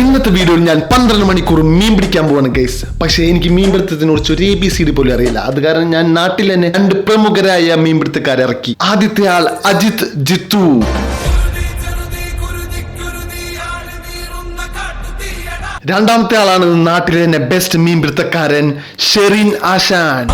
ഇന്നത്തെ വീഡിയോയിൽ ഞാൻ 12 മണിക്കൂർ മീൻ പിടിക്കാൻ പോവാണ് ഗൈസ്. പക്ഷേ എനിക്ക് മീൻപിടുത്തത്തിനെ കുറിച്ച് ഒരു ABCD പോലും അറിയില്ല. അത് കാരണം ഞാൻ നാട്ടിൽ തന്നെ 2 പ്രമുഖരായ മീൻപിടുത്തക്കാരെ ഇറക്കി. ആദ്യത്തെ ആൾ അജിത് ജിത്തു, രണ്ടാമത്തെ ആളാണ് നാട്ടിലെ തന്നെ ബെസ്റ്റ് മീൻപിടുത്തക്കാരൻ ഷെറിൻ ആശാൻ.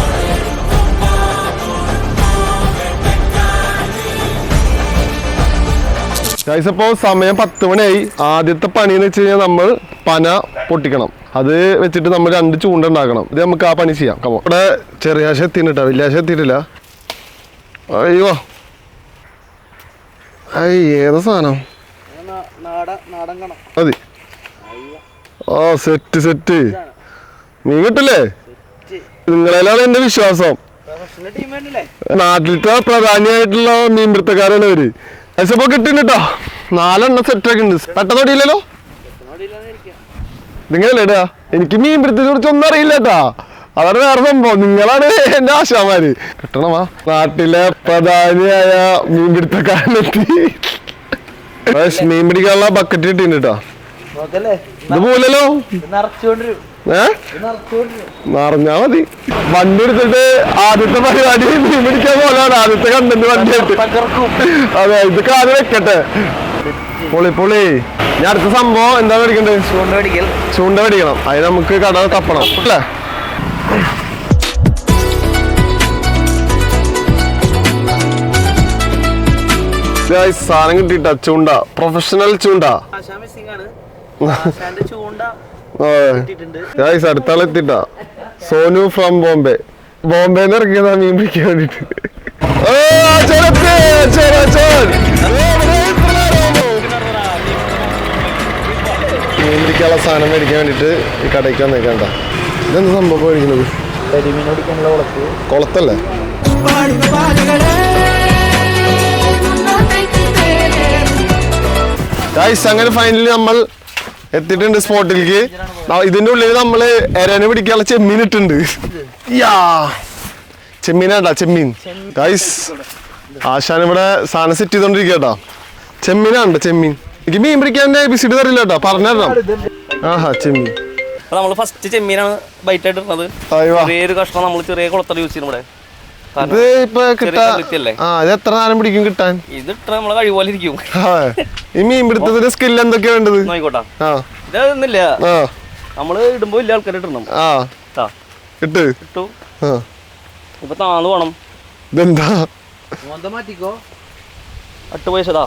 ഇപ്പോൾ സമയം 10 മണിയായി. ആദ്യത്തെ പണി എന്ന് വെച്ച് കഴിഞ്ഞാൽ നമ്മൾ പന പൊട്ടിക്കണം. അത് വെച്ചിട്ട് നമ്മൾ 2 ചൂണ്ട ഉണ്ടാക്കണം. ഇത് നമുക്ക് ആ പണി ചെയ്യാം. കമോ ഇവിടെ ചെറിയ ആശ എത്തിയിട്ടാ, വലിയ ആശ എത്തിയിട്ടില്ല. അയ്യോ ഏതാ സാധനം മതി. ആ സെറ്റ് സെറ്റ് മീൻ കിട്ടില്ലേ? നിങ്ങളെല്ലാം എന്റെ വിശ്വാസം. നാട്ടിലത്തെ പ്രധാനിയായിട്ടുള്ള മീൻപിടുത്തക്കാരാണ് അവര്. പൈസപ്പോ കിട്ടുന്നുട്ടോ. 4 എണ്ണം സെറ്റാക്കി ഉണ്ട്. പെട്ടെന്ന് ഓടിയില്ലല്ലോ. നിങ്ങളല്ലേ ഇടാ? എനിക്ക് മീൻപിടുത്തത്തെ കുറിച്ച് ഒന്നും അറിയില്ല കേട്ടാ. അതാണ് വേറെ സംഭവം. നിങ്ങളാണ് എന്റെ ആശാമാര്. കിട്ടണമാ. നാട്ടിലെ പ്രധാനിയായ മീൻപിടുത്തക്കാരനെത്തി. മീൻ പിടിക്കാനുള്ള ബക്കറ്റ് കിട്ടിണ്ട് കേട്ടോ. ഇത് പോലല്ലോ, നിറഞ്ഞാ മതി. വണ്ടി എടുത്തിട്ട് ആദ്യത്തെ പരിപാടി മീൻ പിടിക്കാൻ പോലാണ്. ആദ്യത്തെ കണ്ടന്റ് വണ്ടിയായിട്ട്. അതെ, ഇത് കാര്യം വെക്കട്ടെ. പൊളി പൊളി. ഞാൻ അടുത്ത സംഭവം എന്താ മേടിക്കണ്ടത്? ചൂണ്ട മേടിക്കണം. അതിന് നമുക്ക് കട തപ്പണം അല്ലേ? സാധനം കിട്ടിട്ടാ. ചൂണ്ട, പ്രൊഫഷണൽ ചൂണ്ട. അടുത്താൾ എത്തിട്ടാ. സോനു ഫ്രം ബോംബെ. ബോംബെന്ന് ഇറക്കിയതാ മീൻ പിടിക്കാൻ വേണ്ടിട്ട്. മീൻ പിടിക്കാനുള്ള സാധനം മേടിക്കാൻ വേണ്ടിട്ട് ഈ കടയ്ക്ക് വന്നേക്കണ്ട. ഇതെന്താ സംഭവം മേടിക്കുന്നത്? കുളത്തല്ലേ? അങ്ങനെ ഫൈനലി നമ്മൾ എത്തിയിട്ടുണ്ട് സ്പോട്ടിലേക്ക്. ഇതിന്റെ ഉള്ളിൽ നമ്മള് എരനെ പിടിക്കാനുള്ള ചെമ്മീൻ ഇട്ടുണ്ട്. ചെമ്മീനാട്ടാ, ചെമ്മീൻ. ഗൈസ് ആശാൻ ഇവിടെ സാധനം സെറ്റ് ചെയ്തോണ്ടിരിക്കട്ടാ. ചെമ്മീനാണ്, ചെമ്മീൻ. എനിക്ക് മീൻ പിടിക്കാൻ ABCD അറിയില്ല കേട്ടോ, പറഞ്ഞുതരണം. ആഹാ, ചെമ്മീൻ. നമ്മള് ഫസ്റ്റ് ചെമ്മീനാണ് ബൈറ്റ് ആയിട്ട് ഇടുന്നത്. ചെറിയൊരു കഷ്ണം നമ്മൾ ചെറിയ കുളത്തിൽ യൂസ് ചെയ്യുന്നത്. ഇത് ഇപ്പൊ ഇത് എത്ര നേരം പിടിക്കും കിട്ടാൻ? ഇത് നമ്മളെ കഴിവ് പോലെ ഇരിക്കും. ഈ മീൻ പിടുത്തത്തിന്റെ സ്കിൽ എന്തൊക്കെയാ വേണ്ടത്? നോക്കോട്ടാ. ഇതൊന്നുമില്ല, നമ്മള് ഇടുമ്പോ വലിയ ആൾക്കാർ ഇടണം. കിട്ടു ഇപ്പൊ താന്ന് പോണം. ഇതെന്താ അട്ട് പൈസതാ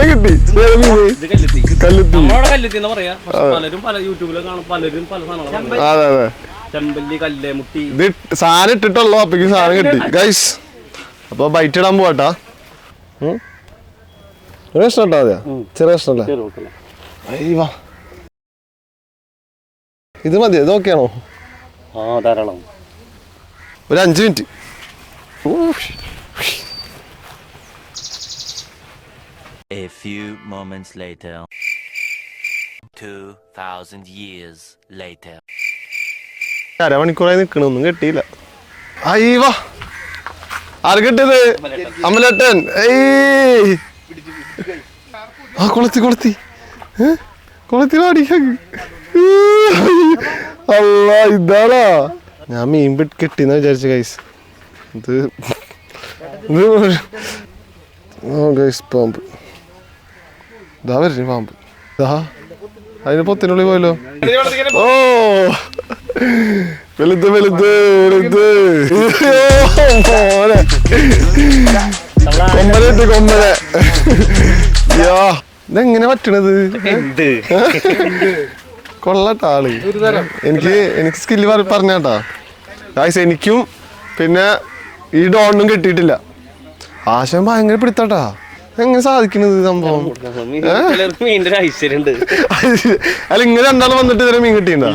കിട്ടി. കല്ലുത്തി എന്ന് പറയാ. പലരും പല യൂട്യൂബില് കാണും, പലരും പല സാധനങ്ങളും. ചെമ്പല്ലി, കല്ല്, മുട്ടി. ഇത് സാധനം ഇട്ടിട്ടുള്ളൂ. അപ്പേക്ക് സാധനം കിട്ടി ഗൈസ്. അപ്പൊ ബൈറ്റ് ഇടാൻ പോവാട്ടാ. ഒരു കഷ്ണം ഇട്ടാ മതിയാ? ചെറിയ കഷ്ണല്ലേ? ഇത് മതിയോ? ഇത് ഓക്കെയാണോ? ധാരാളം. ഒരു 5 minute. A few moments later. 2000 years later. അരമണിക്കൂറായി നിക്കണൊന്നും കിട്ടിയില്ല. അയ്യവാ, ആര് കിട്ടിയത്? അമലേട്ടൻ. കൊളത്തി കൊളത്തി കൊളത്തി പാടിക്കാക്ക്. അല്ല, ഇതാടാ ഞാൻ മീൻ കിട്ടിന്ന് വിചാരിച്ചു ഗൈസ്. ഇത് ഗൈസ് പാമ്പ്. ഇതാ വരുന്നു പാമ്പ്. ഇതാ അതിന് പൊത്തിനുള്ളിൽ പോയല്ലോ. ഓ വലുത് വലുത് വലുത്. കൊമ്പനെത്തി കൊമ്പനെ. ഇതെങ്ങനെ പറ്റണത്? കൊള്ളട്ടാ ആള്. എനിക്ക് സ്കില്ല് പറഞ്ഞാട്ടാ ഗൈസ്. എനിക്കും പിന്നെ ഈ ഡോണിനും കിട്ടിയിട്ടില്ല. ആശയം ഭയങ്കര പിടുത്താട്ടാ. എങ്ങനെ സാധിക്കുന്നത് സംഭവം? അല്ല, ഇങ്ങനെ രണ്ടാളും വന്നിട്ട് ഇതുവരെ മീൻ കിട്ടിയിട്ടുണ്ടോ?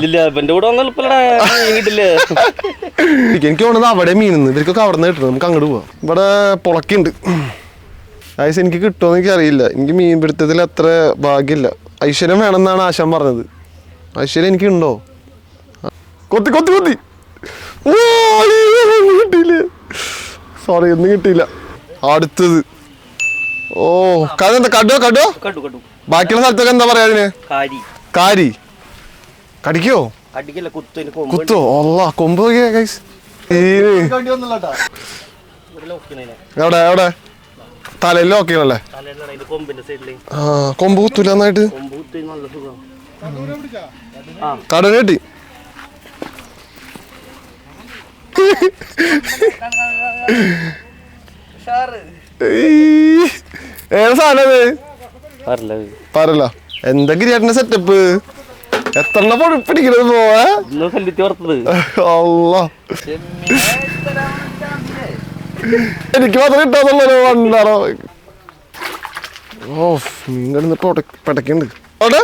എനിക്ക് തോന്നുന്നത് അവിടെ മീനുന്ന്. ഇവർക്കൊക്കെ അവിടെ നിന്ന് കിട്ടുന്നത്. നമുക്ക് അങ്ങോട്ട് പോവാം. ഇവിടെ പുളക്കുണ്ട് ഗൈസ്. എനിക്ക് കിട്ടുമോന്ന് എനിക്ക് അറിയില്ല. എനിക്ക് മീൻ പിടുത്തത്തിൽ അത്ര ഭാഗ്യമില്ല. ഐശ്വര്യം വേണമെന്നാണ് ആശാൻ പറഞ്ഞത്. ഐശ്വര്യം എനിക്കുണ്ടോ? കൊത്തി കൊത്തി കൊത്തി. കിട്ടിയില്ല, സോറി, ഒന്നും കിട്ടിയില്ല. അടുത്തത് ഓ കതെന്താ കടോ കടോ കണ്ടു കണ്ടു ബാക്കിയുള്ള സ്ഥലത്തൊക്കെ എന്താ പറയാ അതിന്? കാരി കാരി. കടിക്കോ? അടിക്കല്ല കുത്തു കുത്തോ? അല്ല കൊമ്പ് ഗൈസ്. എവിടെ എവിടെ തലയിൽ നോക്കിയാണല്ലേ? കൊമ്പിന്റെ സൈഡില് ആ കൊമ്പ് കുത്തൂല നന്നായിട്ട്. കൊമ്പ് കുത്തി നല്ല സുഖം. കടന കിട്ടി. ഏത് സാധനം പറല്ല? എന്താ ഗിരിയേട്ടന്റെ സെറ്റപ്പ്? എത്ര പിടിക്കണത് പോവാ? എനിക്ക് മാത്രം കിട്ടാന്നുള്ളൂ വണ്ടാറോ. ഓ മീൻ കിടന്ന് പടക്കുണ്ട് അവിടെ.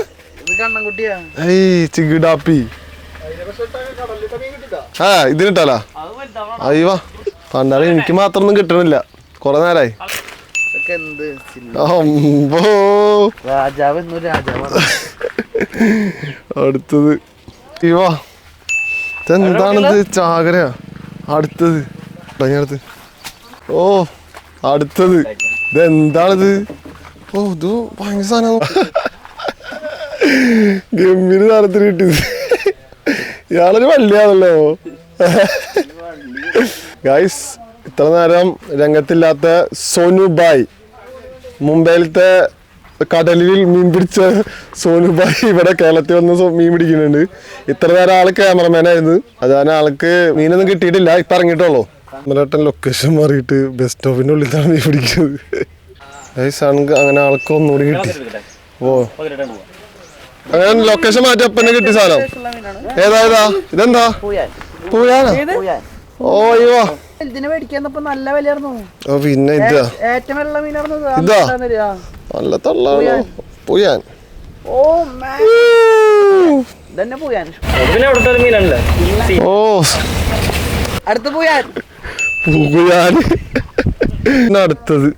ചിഗിടാപ്പി. ആ ഇതിനിട്ടാലാ? അയ്യോ പണ്ടാറ് എനിക്ക് മാത്രം ഒന്നും കിട്ടണില്ല, കൊറേ നേരായി. അടുത്തത് ഇവാ ഇതെന്താണിത്? ചാകരയാ. അടുത്തത് അടുത്ത്. ഓ അടുത്തത് ഇതെന്താണിത്? ഓ ഇത് ഭയങ്കര സാധനം. ഗംഭീര സാധനത്തിന് കിട്ടിയത്. ഇയാളൊരു വള്ളിയാണല്ലോ ഗൈസ്. ഇത്ര നേരം രംഗത്തില്ലാത്ത സോനുബായ്, മുംബൈയിലത്തെ കടലിൽ മീൻ പിടിച്ച സോനുബായ് ഇവിടെ കേരളത്തിൽ വന്ന് മീൻ പിടിക്കുന്നുണ്ട്. ഇത്ര നേരം ആള് ക്യാമറമാനായിരുന്നു, അതാണ് ആൾക്ക് മീനൊന്നും കിട്ടിയിട്ടില്ല. ഇപ്പൊ ഇറങ്ങിയിട്ടുള്ളൂ. നമ്മളേട്ടൻ ലൊക്കേഷൻ മാറിയിട്ട് ബസ് സ്റ്റോപ്പിന്റെ ഉള്ളിലാണ് മീൻ പിടിക്കുന്നത്. ഗൈസ് അങ്ങനെ ആൾക്ക് ഒന്നുകൂടി കിട്ടി. ഓ അങ്ങനെ ലൊക്കേഷൻ മാറ്റി അപ്പന്നെ കിട്ടിയ സാധനം. ഏതാ ഇതെന്താ? പൂയാനാ? ഓ അയ്യോ നല്ല വിലയായിരുന്നു. ഓ പിന്നെ ഇതാ ഏറ്റവും വെള്ള മീനായിരുന്നു. ഇതാ നല്ല തള്ളാണോ പൂയാൻ? ഓ ഇതന്നെ പൂയാൻ. ഓ അടുത്ത പൂയാൻ. പൂയാൻ അടുത്തത്.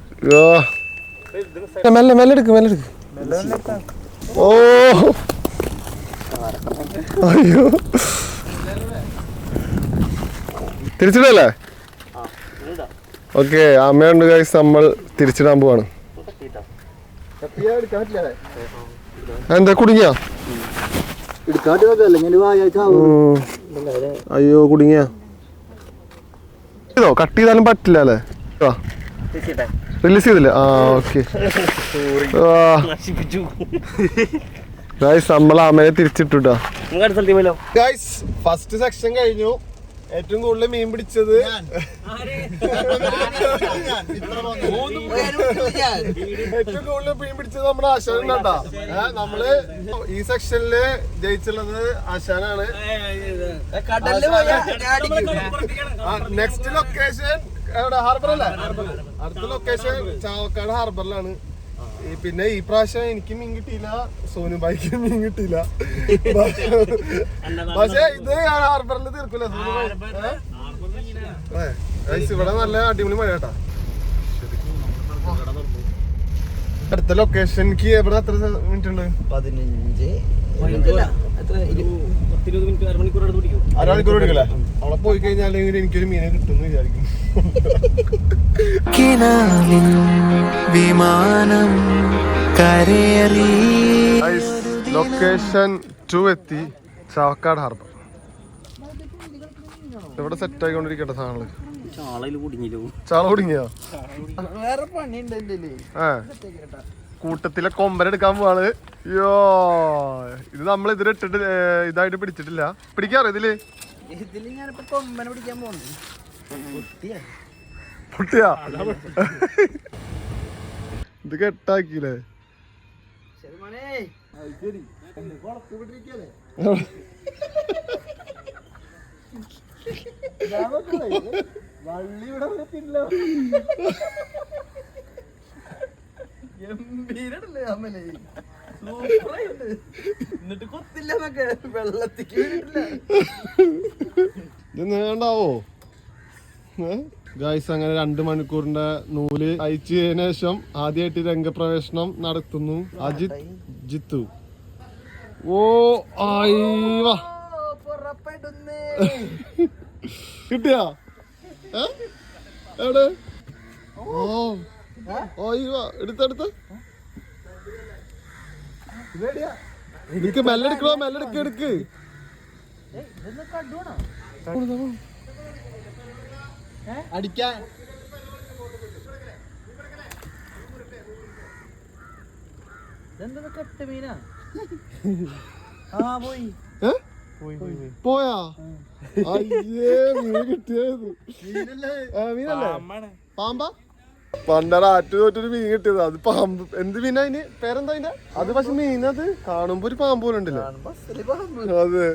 മെല്ലെ മെല്ലെ എടുക്ക് മെല്ലെ എടുക്ക്. ഓ അയ്യോ തിരിച്ചിടല്ലേ? ഓക്കെ അമ്മയുണ്ട് ഗൈസ്, നമ്മൾ തിരിച്ചിടാൻ പോവാണ്. എന്താ കുടുങ്ങിയ? അയ്യോ കുടുങ്ങിയ. ഇതോ കട്ട് ചെയ്താലും പറ്റില്ല അല്ലേ? റിലീസ് ചെയ്തില്ലേ? ആ ഓക്കെ ഗൈസ് നമ്മൾ അമ്മയെ തിരിച്ചിട്ടുട്ടാ. ഗൈസ് ഫസ്റ്റ് സെക്ഷൻ കഴിഞ്ഞു. ഏറ്റവും കൂടുതൽ മീൻ പിടിച്ചത് ഏറ്റവും കൂടുതൽ മീൻ പിടിച്ചത് നമ്മുടെ ആശാനാണ്ടാ. നമ്മള് ഈ സെക്ഷനില് ജയിച്ചുള്ളത് ആശാനാണ്. നെക്സ്റ്റ് ലൊക്കേഷൻ എവിടെ? ഹാർബർ അല്ലേ? അടുത്ത ലൊക്കേഷൻ ചാവക്കാട് ഹാർബറിലാണ്. പിന്നെ ഈ പ്രാവശ്യം എനിക്ക് മീൻ കിട്ടിയില്ല, സോനുബായിക്ക് മീൻ കിട്ടിയില്ല. പക്ഷെ ഇത് ഹാർബറിൽ തീർക്കൂല സോനുബായി. ഇവിടെ നല്ല അടിപൊളി മഴ കേട്ടാ. അടുത്ത ലൊക്കേഷനിക്ക് എവിടെ എത്ര മിനിറ്റ് ഉണ്ട്? 15 അരമണിക്കൂർ പിടിക്കല്ലേ? അവിടെ പോയി കഴിഞ്ഞാൽ എനിക്കൊരു മീനെ കിട്ടുമെന്ന് വിചാരിക്കും. വിമാനം ലൊക്കേഷൻ 2 എത്തി, ചാവക്കാട് ഹാർബർ. ഇവിടെ സെറ്റ് ആയിക്കൊണ്ടിരിക്കട്ടെ സാധനങ്ങള്. ചാള കുടുങ്ങിയോ? വേറെ പണിയുണ്ട്. കൂട്ടത്തിലെ കൊമ്പനെടുക്കാൻ പോവാണ്. അയ്യോ ഇത് നമ്മൾ ഇതിലിട്ടിട്ട് ഇതായിട്ട് പിടിച്ചിട്ടില്ല. പിടിക്കാറോ ഇതില്? ഞാനിപ്പോ കൊമ്പനെ പിടിക്കാൻ പോകുന്നു. പൊട്ടിയാ? ഇത് കെട്ടാക്കില്ലേ? എന്നിട്ട് കൊത്തില്ല വെള്ളത്തിക്ക് ഇത് നീണ്ടാവോ? ഗൈസ് അങ്ങനെ 2 മണിക്കൂറിന്റെ നൂല് അയച്ചതിന് ശേഷം ആദ്യമായിട്ട് രംഗപ്രവേശനം നടത്തുന്നു അജിത് ജിത്തു. ഓ ആയിവാ കിട്ടിയാ? എവിടെ? ഓ അയ്യോ എടുത്തെടുത്ത് മെല്ലെ എടുക്കണോ മെല്ലെ എടുക്ക് അടിക്കാൻ ഇതെന്താ കെട്ട മീനാ ആ പോയി പോയാ അയ്യേ മീൻ കിട്ടിയത് മീനല്ലേ പാമ്പാ പണ്ടറ ആറ്റു തോറ്റൊരു മീൻ കിട്ടിയത് അത് പാമ്പ് എന്ത് മീനാ അതിന് പേരെന്താ അതിന്റെ അത് പക്ഷെ മീനത് കാണുമ്പോ ഒരു പാമ്പ് പോലെ ഉണ്ടല്ലോ അതെ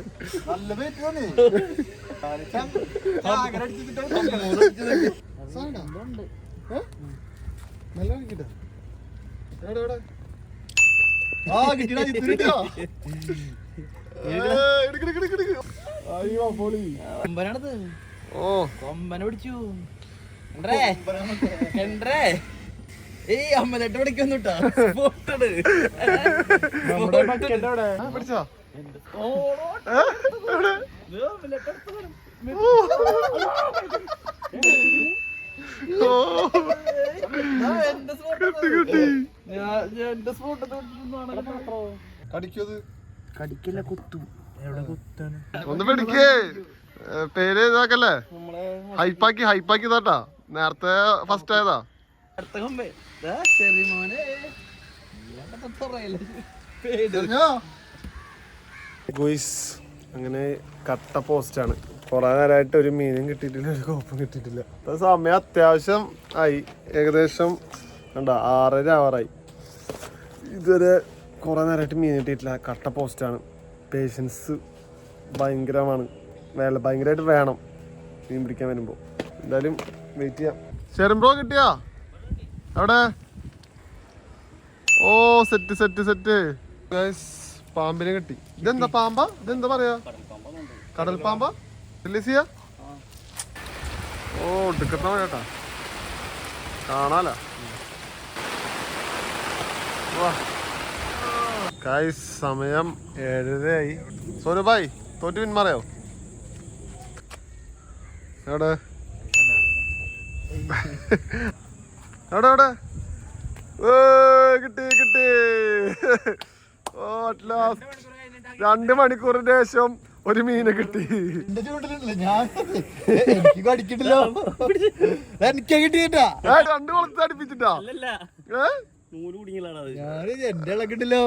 കൊമ്പനാണത് ഓ കൊമ്പനെ പിടിച്ചു ഏയ് അമ്മലട്ട് പിടിക്കൊന്നുട്ടാ പിടിച്ചോ കടിക്കത് കടിക്കില്ല കുത്തു എവിടെ കുത്താണ് ഒന്ന് പിടിക്കേ പേര് ഇതാക്കല്ലേ ഹൈപ്പാക്കി താട്ടാ നേരത്തെ ഫസ്റ്റ് ആയതാ അടുത്ത കൊമ്പേ ചെറിയ മോനെ ഗോയ്സ് അങ്ങനെ കട്ട പോസ്റ്റാണ് കുറെ നേരമായിട്ട് ഒരു മീനും കിട്ടിയിട്ടില്ല ഒരു കോപ്പും കിട്ടിയിട്ടില്ല ഇപ്പൊ സമയം അത്യാവശ്യം ആയി ഏകദേശം കണ്ട 6:30 ആവാറായി ഇതുവരെ കുറെ നേരമായിട്ട് മീൻ കിട്ടിയിട്ടില്ല കട്ട പോസ്റ്റാണ് പേഷ്യൻസ് ഭയങ്കരമാണ് ഭയങ്കരമായിട്ട് വേണം മീൻ പിടിക്കാൻ വരുമ്പോൾ എന്തായാലും വെയിറ്റ് ചെയ്യാം ചെറുമ്പോ കിട്ടിയാ അവിടെ ഓ സെറ്റ് പാമ്പിനെ കിട്ടി ഇതെന്താ പാമ്പാ ഇതെന്താ പറയാ കടൽ പാമ്പാ റിലീസ് ഓ എടുക്കത്ത കേട്ടാ കാണാല ഗൈസ് സമയം 7:30 ആയി സോനുഭായ് തോറ്റ് പിന്മാറിയോ എവിടെ എവിടെ കിട്ടി ഓ അറ്റ്ലാസ്റ്റ് 2 മണിക്കൂറിന് ശേഷം ഒരു മീനെ കിട്ടി എനിക്ക് കടിക്കിട്ടില്ലോ എനിക്ക് കിട്ടിട്ടാ 2 കുളത്ത് അടുപ്പിച്ചിട്ടാ എന്റെ ഇളക്കിട്ടില്ലോ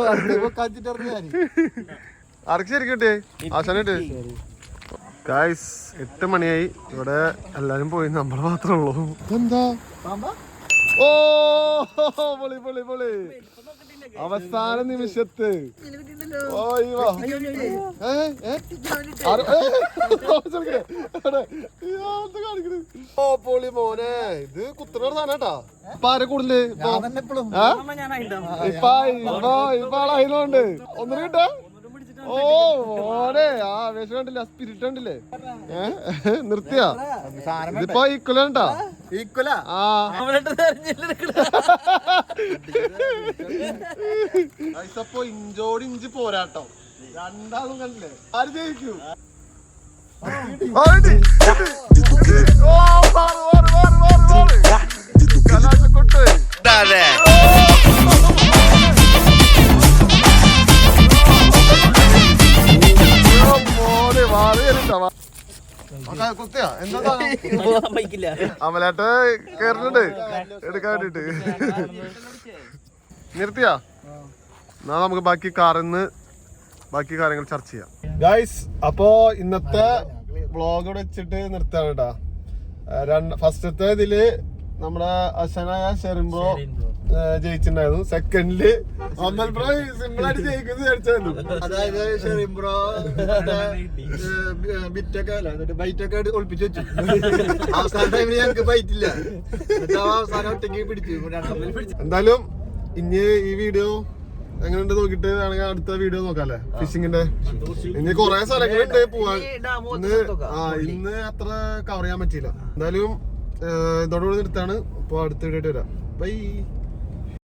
ആർക്ക് ശരിക്കും കിട്ടിയേ ആശാനിട്ട് ഗായ്സ് 8 മണിയായി ഇവിടെ എല്ലാരും പോയി നമ്മൾ മാത്രമേ ഉള്ളൂ എന്താ ഓ പൊളി അവസാന നിമിഷത്ത് ഓ പൊളി മോനെ ഇത് കുത്തനോട് സാധനട്ടാ ഇപ്പൊ ആരെ കൂടുതല് ഇപ്പൊ ആളായതുകൊണ്ട് ഒന്നിനും കിട്ടാ ഓ മോനെ ആ ആവേശം കണ്ടില്ല സ്പിരിറ്റ് കണ്ടില്ലേ നിർത്തിയാ ഇതിപ്പോ ഈക്വലാണ്ടാ ഈക്വലാ ആ പ്പോ ഇഞ്ചോട് ഇഞ്ച് പോരാട്ടം രണ്ടാളും കണ്ടില്ലേ ആര് ജയിക്കൂ കലാശക്കൊട്ട് അമലാട്ട് കേറുന്നുണ്ട് എടുക്കാൻ വേണ്ടിട്ട് നിർത്തിയാ എന്നാ നമുക്ക് ബാക്കി കാറിന്ന് ബാക്കി കാര്യങ്ങൾ ചർച്ച ചെയ്യാം ഗൈസ് അപ്പോ ഇന്നത്തെ വ്ളോഗ് ഇവിടെ വെച്ചിട്ട് നിർത്താണ് കേട്ടാ ഫസ്റ്റത്തെ ഇതില് നമ്മുടെ അശനായ ഷെറിംബ്രോ ജയിച്ചിട്ടുണ്ടായിരുന്നു സെക്കൻഡില് അമൽ ബ്രോ സിമ്പിൾ ആയിട്ട് ജയിക്കുന്നത് വിചാരിച്ചായിരുന്നു അതായത് ഷെറിംബ്രോ ബൈറ്റൊക്കെ ഒളിപ്പിച്ചു വെച്ചു അവസാന ടൈമിൽ ഞങ്ങൾക്ക് ബൈറ്റില്ല അവസാനം ഒറ്റയ്ക്ക് പിടിച്ചു എന്തായാലും ഇനി ഈ വീഡിയോ എങ്ങനെയുണ്ട് നോക്കിട്ട് വേണമെങ്കിൽ അടുത്ത വീഡിയോ നോക്കാല്ലേ ഫിഷിങ്ങിന്റെ ഇനി കൊറേ സ്ഥലങ്ങളുണ്ട് പോവാൻ ഇന്ന് അത്ര കവർ ചെയ്യാൻ പറ്റിയില്ല എന്തായാലും ഇതോടുകൂടി നിർത്താണ് അപ്പൊ അടുത്ത വീഡിയോ വരാം ബൈ